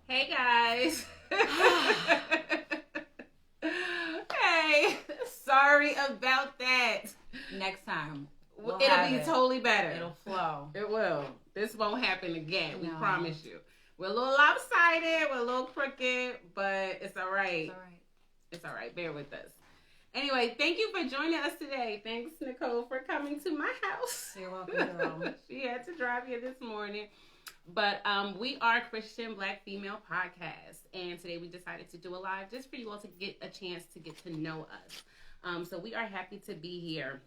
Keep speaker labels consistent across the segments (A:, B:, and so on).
A: Hey guys. Hey, sorry about that.
B: Next time.
A: It'll be totally better.
B: It'll flow.
A: It will. This won't happen again. We
B: No.
A: promise you. We're a little lopsided. We're a little crooked, but it's all right.
B: It's all right.
A: It's all right. Bear with us. Anyway, thank you for joining us today. Thanks, Nicole, for coming to my house.
B: You're welcome, girl.
A: She had to drive here this morning. But we are Christian.Black.Female Podcast. And today we decided to do a live just for you all to get a chance to get to know us. So we are happy to be here.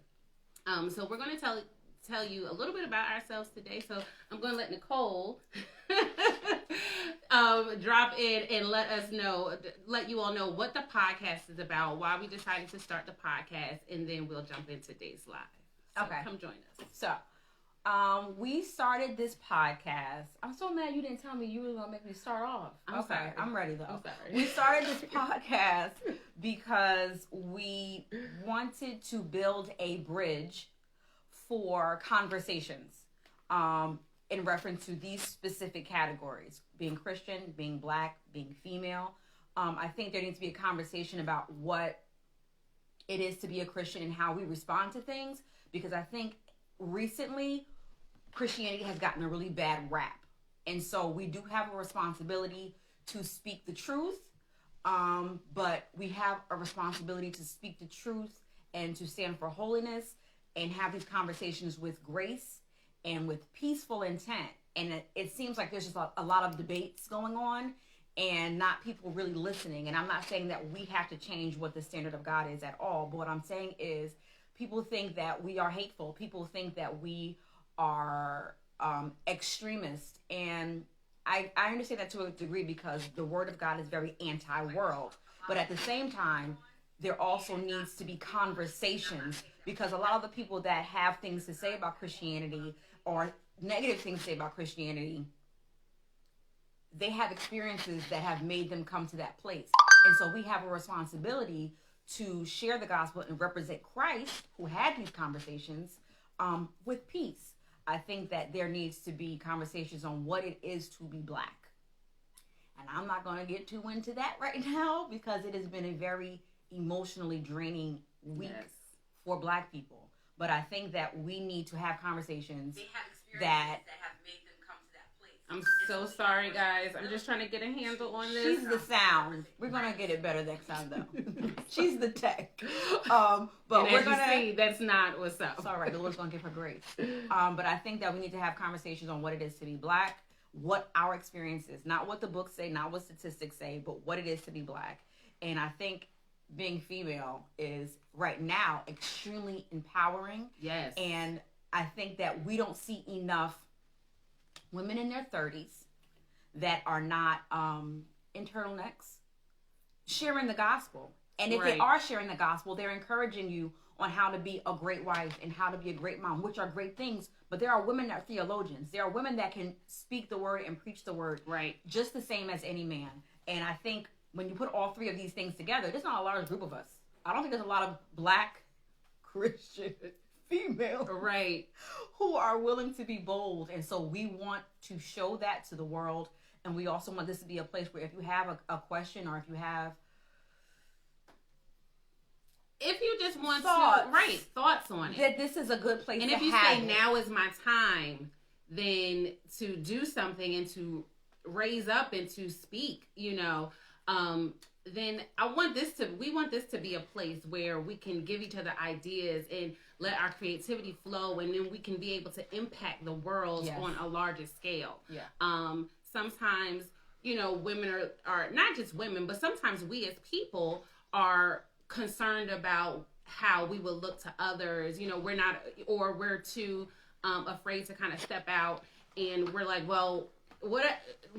A: So we're going to tell you a little bit about ourselves today. So I'm going to let Nicole drop in and let you all know what the podcast is about, why we decided to start the podcast, and then we'll jump into today's live. So
B: okay.
A: Come join us.
B: So, we started this podcast. I'm so mad you didn't tell me you were going to make me start off.
A: I'm sorry.
B: I'm ready, though.
A: I'm sorry.
B: We started this podcast because we wanted to build a bridge for conversations in reference to these specific categories, being Christian, being Black, being female. I think there needs to be a conversation about what it is to be a Christian and how we respond to things, because I think recently Christianity has gotten a really bad rap. And so we do have a responsibility to speak the truth, but we have a responsibility to speak the truth and to stand for holiness and have these conversations with grace and with peaceful intent. And it seems like there's just a lot of debates going on and not people really listening. And I'm not saying that we have to change what the standard of God is at all, but what I'm saying is people think that we are hateful. People think that we are extremists. And I understand that to a degree because the word of God is very anti-world. But at the same time, there also needs to be conversations, because a lot of the people that have things to say about Christianity or negative things to say about Christianity, they have experiences that have made them come to that place. And so we have a responsibility to share the gospel and represent Christ, who had these conversations, with peace. I think that there needs to be conversations on what it is to be Black. And I'm not going to get too into that right now because it has been a very emotionally draining week for Black people. But I think that we need to have conversations that have made them come to that place.
A: I'm so sorry, guys. I'm just trying to get a handle on this.
B: She's the sound. We're going to get it better next time, though. She's the tech. But
A: and
B: we're
A: going
B: to
A: see that's not what's up.
B: It's all right. The Lord's going to give her grace. But I think that we need to have conversations on what it is to be Black, what our experience is, not what the books say, not what statistics say, but what it is to be Black. And I think being female is right now extremely empowering.
A: Yes.
B: And I think that we don't see enough women in their 30s that are not in turtlenecks sharing the gospel. And if they are sharing the gospel, they're encouraging you on how to be a great wife and how to be a great mom, which are great things. But there are women that are theologians. There are women that can speak the word and preach the word just the same as any man. And I think when you put all three of these things together, there's not a large group of us. I don't think there's a lot of Black Christian female who are willing to be bold. And so we want to show that to the world. And we also want this to be a place where if you have a question or if you have
A: just want thoughts on it,
B: that this is a good place
A: and
B: to
A: if you
B: have
A: say
B: it.
A: Now is my time, then to do something and to raise up and to speak, then we want this to be a place where we can give each other ideas and let our creativity flow, and then we can be able to impact the world on a larger scale. Sometimes, women are not just women, but sometimes we as people are concerned about how we will look to others. We're too afraid to kind of step out, and we're like, well, we're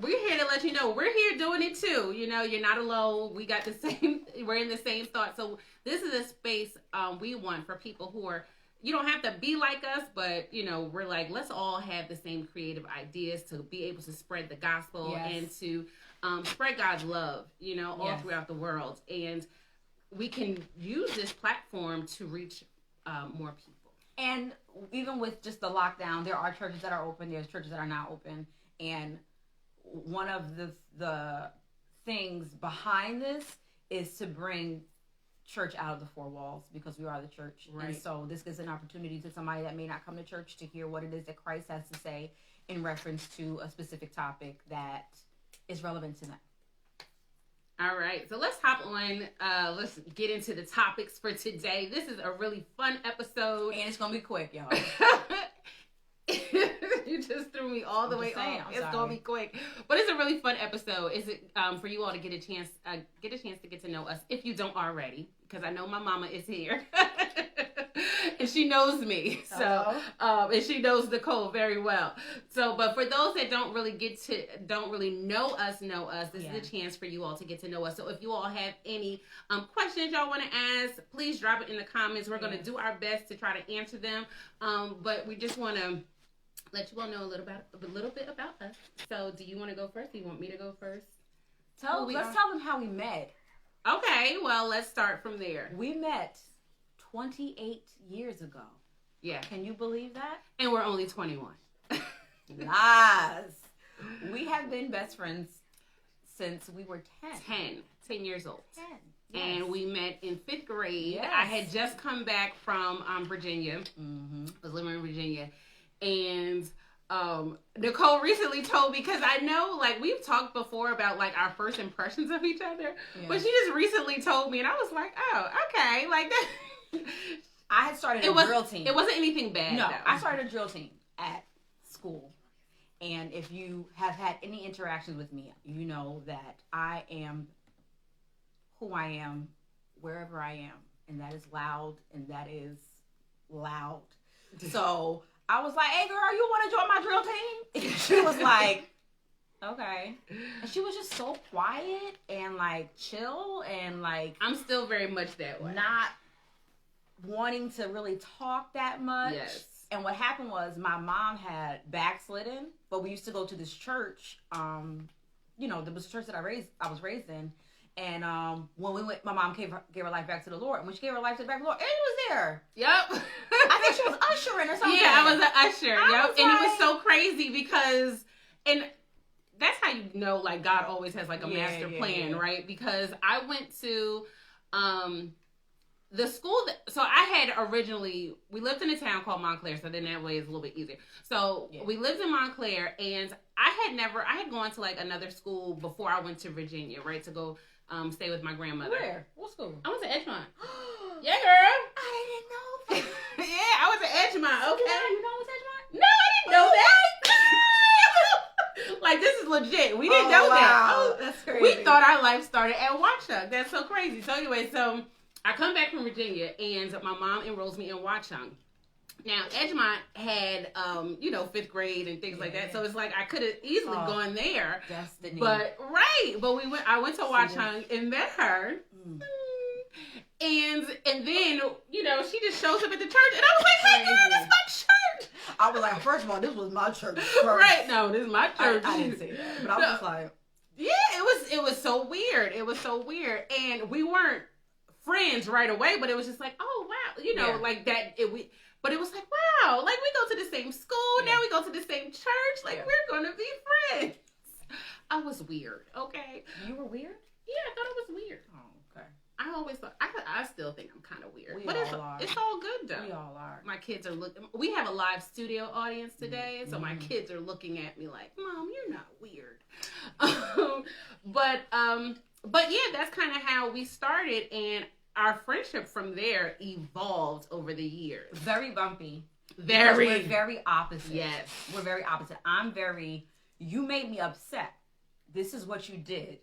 A: here to let you know we're here doing it too. You're not alone. We got the same. We're in the same thought. So this is a space we want for people who are. You don't have to be like us, but we're like, let's all have the same creative ideas to be able to spread the gospel and to spread God's love. All throughout the world, and we can use this platform to reach more people.
B: And even with just the lockdown, there are churches that are open. There's churches that are not open. And one of the things behind this is to bring church out of the four walls, because we are the church. Right. And so this gives an opportunity to somebody that may not come to church to hear what it is that Christ has to say in reference to a specific topic that is relevant to them.
A: All right, so let's hop on. Let's get into the topics for today. This is a really fun episode.
B: And it's going to be quick, y'all.
A: You just threw me all the way off. It's going to be quick. But it's a really fun episode. Is it for you all to get a chance to get to know us, if you don't already, because I know my mama is here. And she knows me. So and she knows Nicole very well. So, but for those that don't really know us, this is a chance for you all to get to know us. So if you all have any questions y'all want to ask, please drop it in the comments. We're going to do our best to try to answer them. But we just want to let you all know a little bit about us. So do you want to go first? Do you want me to go first?
B: Let's tell them how we met.
A: Okay, well, let's start from there.
B: We met 28 years ago.
A: Yeah.
B: Can you believe that?
A: And we're only 21.
B: Lies. We have been best friends since we were
A: 10 years old.
B: 10.
A: Yes. And we met in 5th grade.
B: Yes.
A: I had just come back from Virginia. Mm-hmm. I was living in Virginia. And Nicole recently told me, because I know, like, we've talked before about, like, our first impressions of each other. Yeah. But she just recently told me, and I was like, oh, okay. Like, that.
B: I had started a drill team.
A: It wasn't anything bad.
B: No,
A: though.
B: I started a drill team at school. And if you have had any interactions with me, you know that I am who I am wherever I am. And that is loud, and that is loud. So I was like, hey, girl, you want to join my drill team? And she was like, okay. And she was just so quiet and, like, chill and, like...
A: I'm still very much that way.
B: Not wanting to really talk that much.
A: Yes.
B: And what happened was my mom had backslidden, but we used to go to this church. There was a church that I was raised in. And when we went, my mom gave her life back to the Lord. And when she gave her life to the Lord, Eddie was there.
A: Yep.
B: I think she was ushering or something.
A: Yeah, I was an usher. Yep. And it was so crazy because, and that's how you know, like, God always has, like, a master plan, right? Because I went to the school so I had originally, we lived in a town called Montclair, so then that way it's a little bit easier. So we lived in Montclair, and I had gone to, like, another school before I went to Virginia, right, to go stay with my grandmother.
B: Where? What school?
A: I went to Edgemont. Yeah, girl.
B: I didn't know that.
A: Yeah, I went to Edgemont, okay?
B: You know what's Edgemont?
A: No, I didn't know that. Like, this is legit. We didn't know that.
B: Oh, that's crazy.
A: We thought our life started at Watchung. That's so crazy. So anyway, I come back from Virginia, and my mom enrolls me in Watchung. Now, Edgemont had, 5th grade and things like that. So it's like I could have easily gone there.
B: Destiny.
A: But I went to Watchung and met her. Mm. And then, she just shows up at the church, and I was like, hey, girl, this is my church.
B: I was like, first of all, this was my church.
A: Right, no, this is my church.
B: I didn't say that, but I was just like...
A: Yeah, it was so weird. It was so weird. And we weren't friends right away, but it was just like, oh, wow, like that. But it was like, wow, like, we go to the same school, now we go to the same church, like, we're gonna be friends. I was weird, okay?
B: You were weird?
A: Yeah, I thought it was weird.
B: Oh, okay.
A: I always thought, I still think I'm kind of weird.
B: But
A: it's all good, though.
B: We all are.
A: My kids are looking, we have a live studio audience today, so my kids are looking at me like, Mom, you're not weird. But yeah, that's kind of how we started, and our friendship from there evolved over the years.
B: Very bumpy.
A: Very.
B: We're very opposite.
A: Yes.
B: We're very opposite. You made me upset. This is what you did.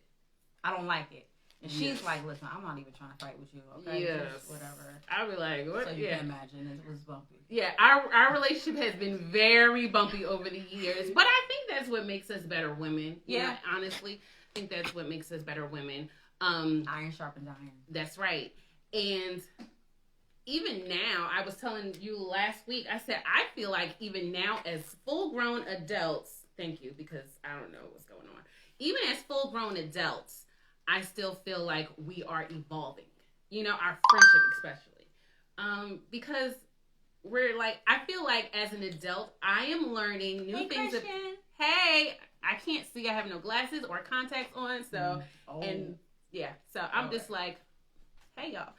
B: I don't like it. And she's like, listen, I'm not even trying to fight with you, okay?
A: Yes.
B: Just whatever.
A: I'll be like, what?
B: So you can imagine it was bumpy.
A: Yeah, our relationship has been very bumpy over the years. But I think that's what makes us better women. Yeah. Honestly, I think that's what makes us better women.
B: Iron sharpens iron.
A: That's right. And even now, I was telling you last week, I said, I feel like even now as full-grown adults, thank you, because I don't know what's going on. Even as full-grown adults, I still feel like we are evolving. Our friendship especially. Because I feel like as an adult, I am learning new things. Hey, I can't see. I have no glasses or contacts on. So, and yeah, so I'm just like, hey y'all.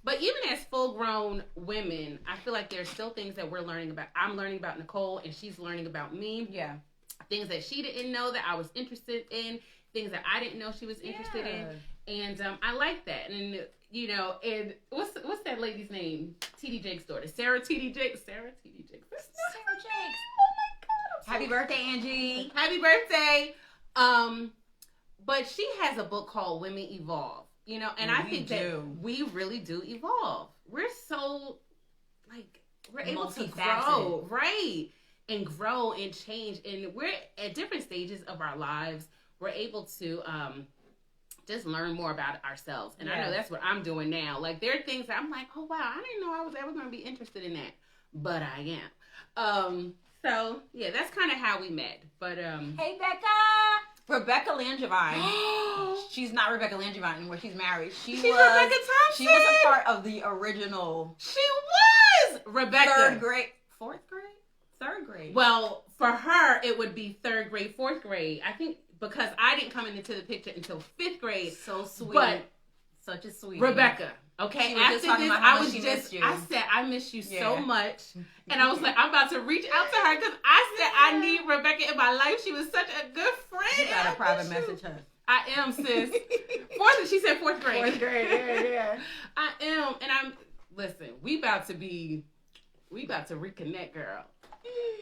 A: But even as full grown women, I feel like there's still things that we're learning about. I'm learning about Nicole and she's learning about me.
B: Yeah.
A: Things that she didn't know that I was interested in, things that I didn't know she was interested in. And I like that. And you know, and what's that lady's name? TD Jake's daughter. Sarah TD Jake. Sarah Jakes. Oh my God.
B: Happy birthday, Angie.
A: Happy birthday. But she has a book called Women Evolve. You know, and I think that we really do evolve. We're so we're able to grow, right? And grow and change. And we're at different stages of our lives. We're able to just learn more about ourselves. And I know that's what I'm doing now. Like, there are things that I'm like, oh, wow, I didn't know I was ever going to be interested in that. But I am. So, yeah, that's kind of how we met. But,
B: hey, Becca! Rebecca Langevine. She's not Rebecca Langevine anymore. She's married. She's Rebecca Thompson. She was a part of the original.
A: She was! Rebecca.
B: 4th grade? 3rd grade.
A: Well, for her, it would be 3rd grade, 4th grade. I think because I didn't come into the picture until 5th grade.
B: So sweet.
A: But
B: such a sweet
A: Rebecca. Okay, after this, I said, I miss you so much. And I was like, I'm about to reach out to her because I said, I need Rebecca in my life. She was such a good friend.
B: You got a private message her.
A: I am, sis. She said 4th grade.
B: 4th grade, yeah.
A: I am. And listen, we about to reconnect, girl.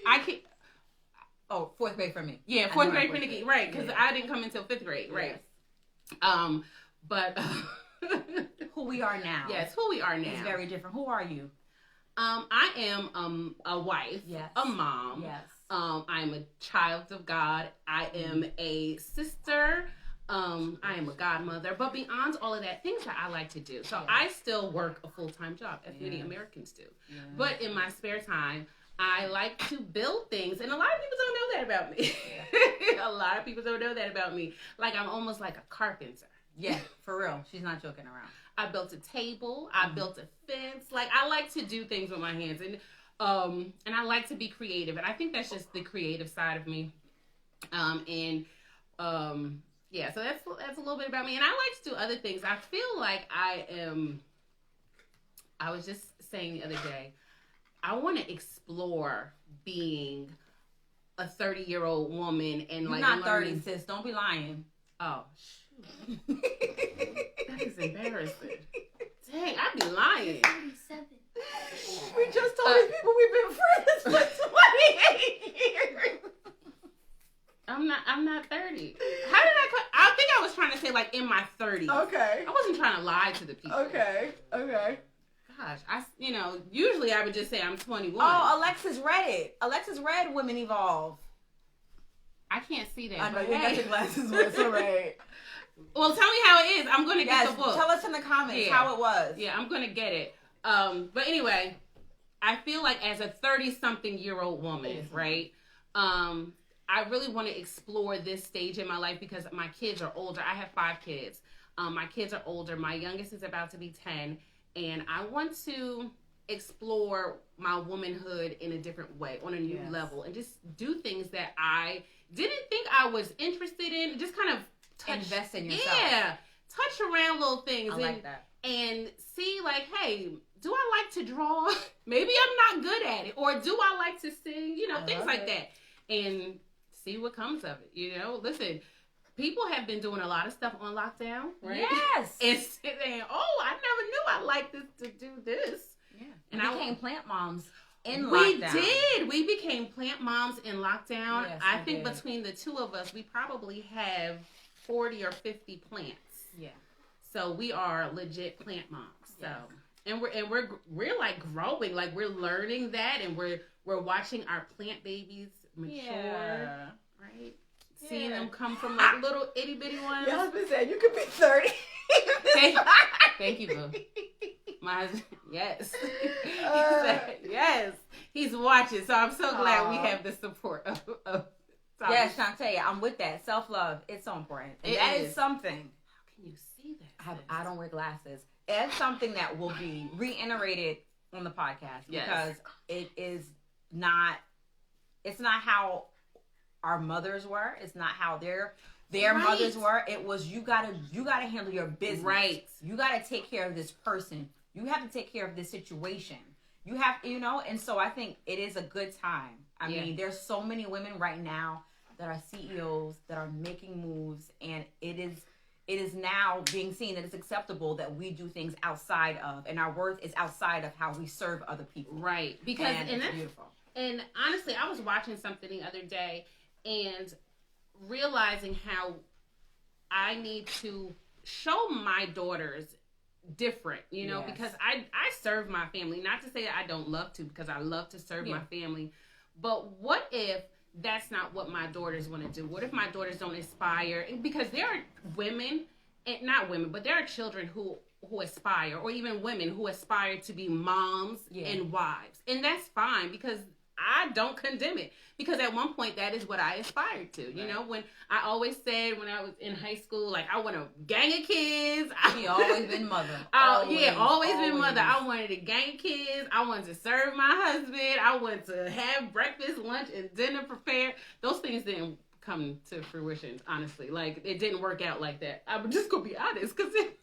A: I can't.
B: Oh, 4th grade for me.
A: Yeah, 4th grade for Nikki. Right, because I didn't come until 5th grade. Right. Yes. But
B: who we are now.
A: Yes, who we are now.
B: It's very different. Who are you?
A: I am a wife.
B: Yes.
A: A mom.
B: Yes.
A: I'm a child of God. I am a sister. I am a godmother. But beyond all of that, things that I like to do. So I still work a full-time job, as many Americans do. Yeah. But in my spare time, I like to build things, and a lot of people don't know that about me. Yeah. A lot of people don't know that about me. Like, I'm almost like a carpenter.
B: Yeah, for real. She's not joking around.
A: I built a table. I built a fence. Like, I like to do things with my hands, and I like to be creative, and I think that's just the creative side of me. Yeah, so that's a little bit about me, and I like to do other things. I feel like I was just saying the other day, I want to explore being a 30-year-old woman and
B: You're not 30, sis. Don't be lying.
A: Oh, shoot. That is embarrassing. Dang, I'd be lying.
C: 37.
B: We just told these people we've been friends for 28 years.
A: I'm not 30. How did I think I was trying to say like in my 30s.
B: Okay.
A: I wasn't trying to lie to the people.
B: Okay.
A: Gosh, usually I would just say I'm 21.
B: Oh, Alexis read it. Alexis read Women Evolve.
A: I can't see that.
B: I know, you got your glasses on, it's all right.
A: Well, tell me how it is. I'm going to get the book.
B: Tell us in the comments how it was.
A: Yeah, I'm going to get it. But anyway, I feel like as a 30-something-year-old woman, right, I really want to explore this stage in my life because my kids are older. I have 5 kids. My kids are older. My youngest is about to be 10. And I want to explore my womanhood in a different way, on a new level, and just do things that I didn't think I was interested in. Just kind of
B: invest in yourself.
A: Yeah, touch around little things.
B: I like that.
A: And see, like, hey, do I like to draw? Maybe I'm not good at it. Or do I like to sing? Things like that. And see what comes of it. Listen. People have been doing a lot of stuff on lockdown, right?
B: Yes.
A: And saying, "Oh, I never knew I liked this to do this."
B: Yeah.
A: And
B: we became plant moms in lockdown.
A: We did. We became plant moms in lockdown.
B: Yes,
A: I think between the two of us, we probably have 40 or 50 plants.
B: Yeah. So
A: we are legit plant moms. So, and we're like growing, like we're learning that, and we're watching our plant babies mature, right? Seeing them come from like little itty bitty ones.
B: Your husband said you could be 30.
A: Thank you, boo. My husband, yes. He said, yes. He's watching, so I'm so glad we have the support of
B: Yes, Shantae, I'm with that. Self-love, it's so important. That is something.
A: How can you see that?
B: I don't wear glasses. that's something that will be reiterated on the podcast because it is not. It's not how our mothers were. It's not how their mothers were. It was you gotta handle your business.
A: Right.
B: You gotta take care of this person. You have to take care of this situation. You have, and so I think it is a good time. I mean, there's so many women right now that are CEOs that are making moves, and it is now being seen that it's acceptable that we do things outside of, and our worth is outside of how we serve other people.
A: Right. Because
B: and that's beautiful.
A: And honestly, I was watching something the other day and realizing how I need to show my daughters different, because I serve my family. Not to say that I don't love to, because I love to serve my family. But what if that's not what my daughters want to do? What if my daughters don't aspire? Because there are women, and not women, but there are children who aspire, or even women who aspire to be moms and wives. And that's fine, because I don't condemn it, because at one point that is what I aspired to. You know, when I always said when I was in high school, like, I want a gang of kids.
B: You always been mother.
A: Always been mother. I wanted a gang of kids. I wanted to serve my husband. I wanted to have breakfast, lunch, and dinner prepared. Those things didn't come to fruition, honestly. Like, it didn't work out like that. I'm just gonna be honest, because it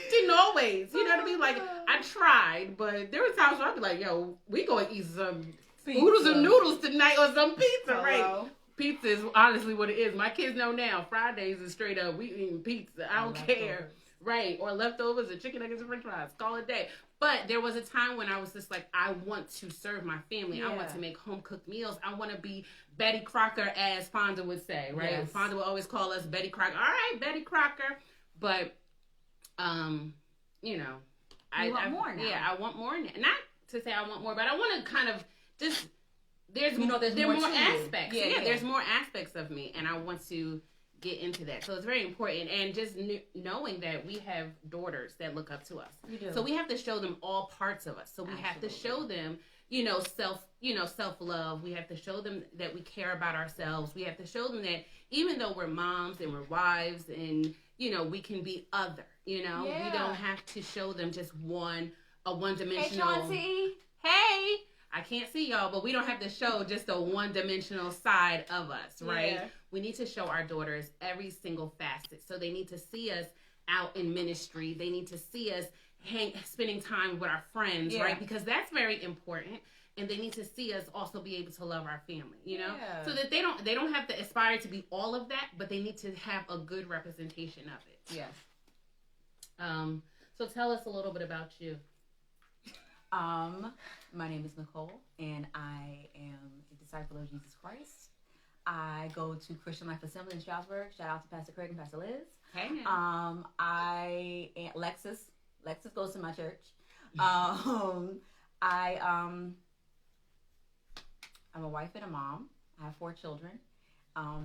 A: didn't always. You know what I mean? Like, I tried, but there were times where I'd be like, yo, we gonna eat some oodles and noodles tonight, or some pizza, right? Pizza is honestly what it is. My kids know now. Fridays is straight up, we eating pizza. I don't care. Right. Or leftovers, or chicken nuggets and french fries. Call it a day. But there was a time when I was just like, I want to serve my family. I want to make home-cooked meals. I want to be Betty Crocker, as Fonda would say, right? Yes. Fonda would always call us Betty Crocker. All right, Betty Crocker. But, I
B: want more now.
A: Yeah, I want more now. Not to say I want more, but I want to kind of just, there's more aspects. There's more aspects of me, and I want to get into that. So it's very important, and just knowing that we have daughters that look up to us.
B: We do.
A: So we have to show them all parts of us. So we have to show them, self-love. We have to show them that we care about ourselves. We have to show them that even though we're moms and we're wives, and we can be other. We don't have to show them just a one-dimensional.
B: Hey, Chauncey.
A: Hey. I can't see y'all, but we don't have to show just a one-dimensional side of us, right? Yeah. We need to show our daughters every single facet. So they need to see us out in ministry. They need to see us spending time with our friends, right? Because that's very important. And they need to see us also be able to love our family, so that they don't have to aspire to be all of that, but they need to have a good representation of it.
B: Yes.
A: So tell us a little bit about you.
B: My name is Nicole, and I am a disciple of Jesus Christ. I go to Christian.Black.Female Assembly in Stroudsburg. Shout out to Pastor Craig and Pastor Liz.
A: Hey, man.
B: Lexus goes to my church. I'm a wife and a mom. I have 4 children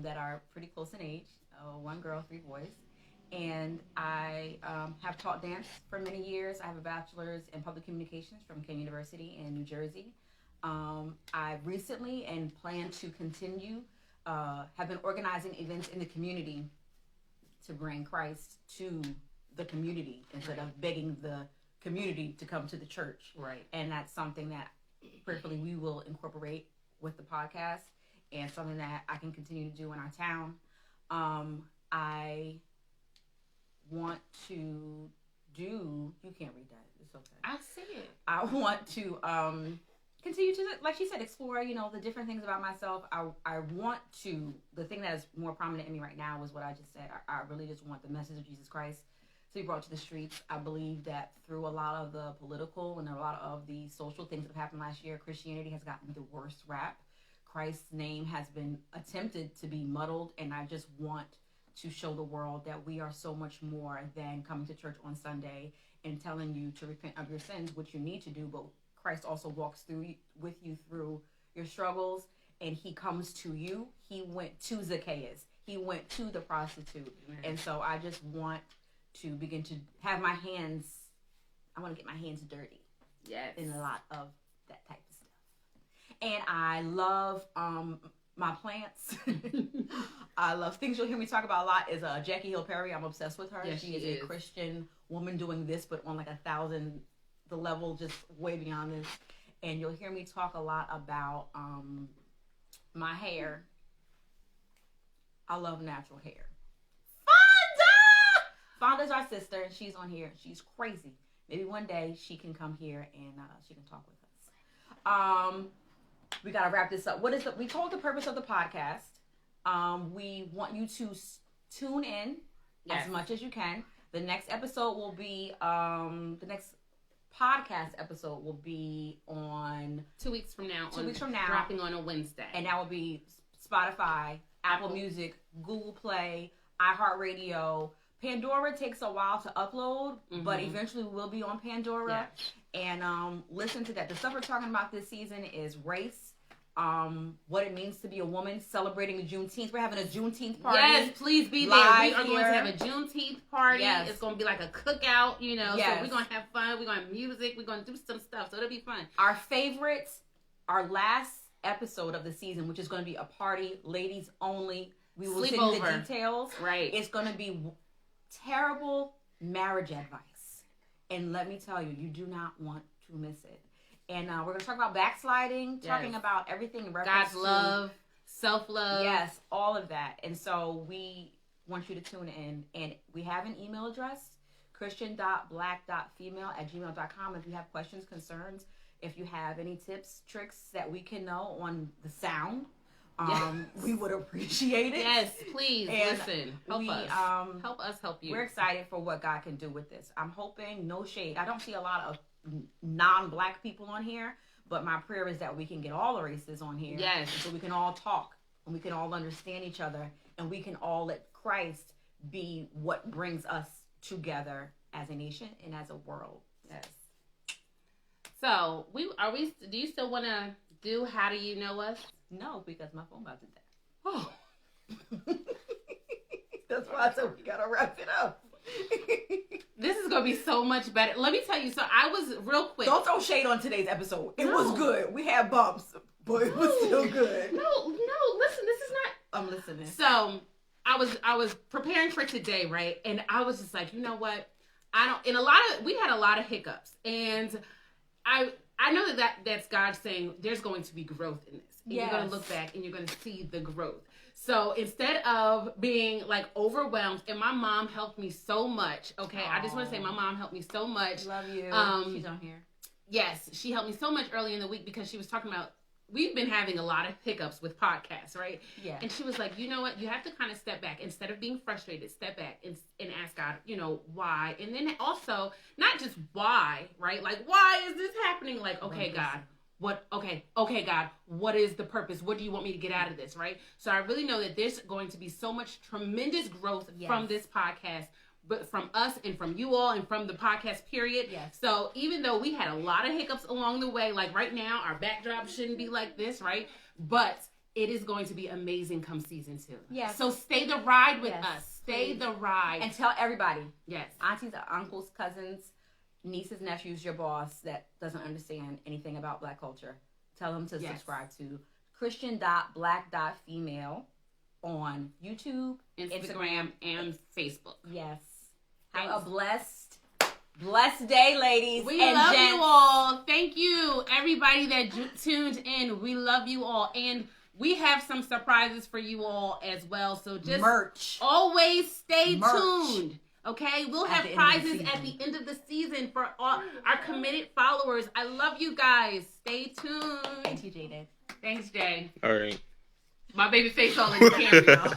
B: that are pretty close in age. 1 girl, 3 boys. And I have taught dance for many years. I have a bachelor's in public communications from King University in New Jersey. I recently, and plan to continue, have been organizing events in the community to bring Christ to the community instead of begging the community to come to the church.
A: Right.
B: And that's something that prayerfully we will incorporate with the podcast, and something that I can continue to do in our town. I want to do, you can't read that, it's okay.
A: I see it.
B: I want to continue to, like she said, explore, the different things about myself. I want to, the thing that is more prominent in me right now is what I just said. I really just want the message of Jesus Christ to be brought to the streets. I believe that through a lot of the political and a lot of the social things that have happened last year, Christianity has gotten the worst rap. Christ's name has been attempted to be muddled, and I just want to show the world that we are so much more than coming to church on Sunday and telling you to repent of your sins, which you need to do, but Christ also walks with you through your struggles, and he comes to you. He went to Zacchaeus. He went to the prostitute. Mm-hmm. And so I just want to begin to have I want to get my hands dirty.
A: Yes.
B: In a lot of that type of stuff. And I love my plants. I love things you'll hear me talk about a lot is Jackie Hill Perry. I'm obsessed with her.
A: Yes,
B: she is a Christian woman doing this, but on like 1,000, the level just way beyond this. And you'll hear me talk a lot about my hair. I love natural hair. Fonda's our sister, and she's on here. She's crazy. Maybe one day she can come here and she can talk with us. We gotta wrap this up. We told the purpose of the podcast. We want you to tune in as much as you can. The next episode will be the next podcast episode will be on
A: 2 weeks from now.
B: 2 weeks from now,
A: dropping on a Wednesday,
B: and that will be Spotify, Apple Music, Google Play, iHeartRadio. Pandora takes a while to upload, but eventually we will be on Pandora. And listen to that. The stuff we're talking about this season is race, what it means to be a woman, celebrating the Juneteenth. We're having a Juneteenth party.
A: Yes, please be there. We are going to have a Juneteenth party. Yes. It's going to be like a cookout, so we're going to have fun. We're going to have music. We're going to do some stuff, so it'll be fun.
B: Our favorites, our last episode of the season, which is going to be a party, ladies only. We will send you the details.
A: Right.
B: It's going to be terrible marriage advice. And let me tell you, you do not want to miss it. And we're going to talk about backsliding, talking about everything in reference
A: God's love, self-love.
B: Yes, all of that. And so we want you to tune in. And we have an email address, Christian.Black.Female@gmail.com. If you have questions, concerns, if you have any tips, tricks that we can know on the sound, we would appreciate it.
A: Yes, please listen. Help us. Help us help you.
B: We're excited for what God can do with this. I'm hoping, no shade. I don't see a lot of non-Black people on here, but my prayer is that we can get all the races on here.
A: Yes.
B: So we can all talk and we can all understand each other and we can all let Christ be what brings us together as a nation and as a world.
A: Yes. So do you still want to do How Do You Know Us?
B: No, because my phone about to die.
A: Oh.
B: That's why I said we gotta wrap it up.
A: This is gonna be so much better. Let me tell you. So I was real quick.
B: Don't throw shade on today's episode. It was good. We had bumps, but it was still good.
A: No. Listen, this is not.
B: I'm listening.
A: So I was preparing for today, right? And I was just like, you know what? We had a lot of hiccups, and I know that's God saying there's going to be growth in this. And you're going to look back and you're going to see the growth. So instead of being like overwhelmed, and my mom helped me so much. Okay. Aww. I just want to say my mom helped me so much.
B: Love you. She's on here.
A: Yes. She helped me so much early in the week because she was talking about, we've been having a lot of hiccups with podcasts, right?
B: Yeah.
A: And she was like, you know what? You have to kind of step back. Instead of being frustrated, step back and ask God, why? And then also, not just why, right? Like, why is this happening? Like, okay, God, okay, God, what is the purpose? What do you want me to get out of this, right? So I really know that there's going to be so much tremendous growth from this podcast, but from us and from you all and from the podcast period.
B: Yes.
A: So even though we had a lot of hiccups along the way, like right now, our backdrop shouldn't be like this, right? But it is going to be amazing come season 2.
B: Yes.
A: So stay the ride with us. Stay the ride.
B: And tell everybody.
A: Yes.
B: Aunties, uncles, cousins, nieces, nephews, your boss that doesn't understand anything about Black culture. Tell them to subscribe to Christian.Black.Female on YouTube,
A: Instagram, and Facebook.
B: Yes. Have a blessed day, ladies.
A: We love you all. Thank you, everybody that tuned in. We love you all. And we have some surprises for you all as well. So just always stay tuned. Okay? We'll have prizes at the end of the season for all our committed followers. I love you guys. Stay tuned.
B: Thank you, Jaden.
A: Thanks, Jay.
C: All right.
A: My baby face all in the camera, y'all.